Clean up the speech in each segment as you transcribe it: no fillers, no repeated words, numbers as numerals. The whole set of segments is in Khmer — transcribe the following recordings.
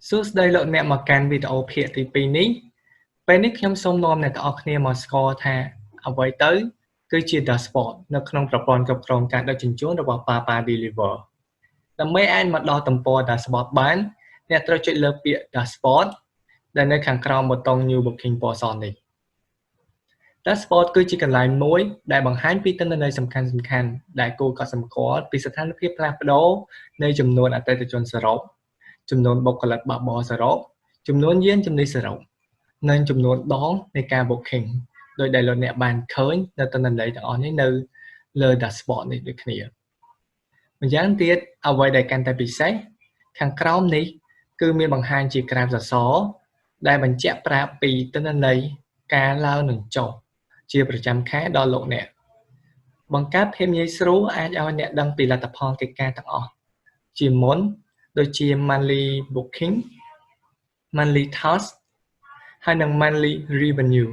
សួស្តីលោកអ្នកមកកាន់វីដេអូភាគទី2នេះពេលនេះខ្ញុំសូមនាំអ្នកទាំងអស់គ្នាមកស្គាល់ថាអ្វីទៅគឺជា dashboard នៅក្នុងប្រព័ន្ធគ្រប់គ្រងការដឹកជញ្ជូនរបស់ Papa Deliver ដើម្បីអាចមកដល់ទំព័រ dashboard បានអ្នកត្រូវចុចលើពាក្យ dashboard ដែលនៅខាងក្រោមប៊ូតុង New Booking ពណ៌សនេះ Dashboard គឺជាកន្លែងមួយដែលបង្ហាញពីទិន្នន័យសំខាន់ៗដែលគួរកត់សម្គាល់ពីស្ថានភាពផ្លាស់ប្ដូរនៃចំនួនអតិថិជនសរុបចំនួនបុគ្គលិកបើកបរសរុបចំនួនយានជំនិះសរុបនិងចំនួនដងនៃការ booking ដោយដែលលោកអ្នកបានឃើញនៅទិន្នន័យទាំងអស់នេះនៅលើ dashboard នេះដូចគ្នាម្យ៉ាងទៀតអ្វីដែលកាន់តែពិសេសខាងក្រោមនេះគឺមានបង្ហាញជាក្រាហ្វិកសសរដែលបញ្ជាក់ប្រាប់ពីទិន្នន័យការឡើងនិងចុះជាប្រចាំខែដល់លោកអ្នកបង្កើតភាពងាយស្រួលអាចឲ្យអ្នកដឹងពីលទ្ធផលកិច្ចការទាំងអស់ជាមុនដូចជា monthly booking monthly task ហើយនិង monthly revenue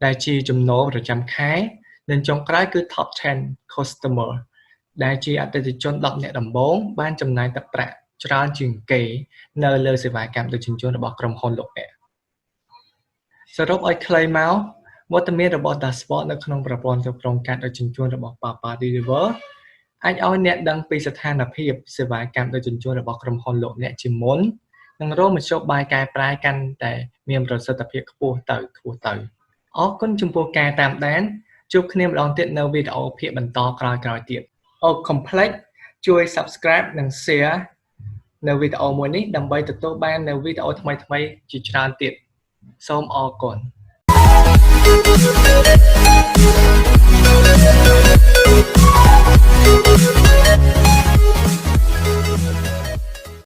ដែលជាចំណូលប្រចាំខែនិងចុងក្រោយគឺ top 10 customer ដែលជាអតិថិជន10នាក់ដំបូងបានចំណាយទឹកប្រាក់ច្រើនជាងគេនៅលើសេវាកម្មដឹកជញ្ជូនរបស់ក្រុមហ៊ុនលោកអ្នកសរុបឲ្យខ្លីមកវត្តមានរបស់ dashboard នៅក្នុងប្រព័ន្ធគ្រប់គ្រងការដឹកជញ្ជូនរបស់ Papa Deliver អាចឲ្យអ្នកដឹងពីស្ថានភាពសេវាកម្មដឹកជញ្ជូនរបស់ក្រុមហ៊ុនលោកអ្នកជាមុននិងរកមធ្យោបាយកែប្រែកាន់តែមានប្រសិទ្ធភាពខ្ពស់ទៅអរគុណចំពោះការតាមដានជួបគ្នាម្ដងទៀតនៅវីដេអូភាគបន្តក្រោយៗទៀតកុំភ្លេចជួយ Subscribe និង Share នៅវីដេអូមួយនេះដើម្បីទទួលបាននៅវីដេអូថ្មីៗជាច្រើនទៀតសូមអរគុណ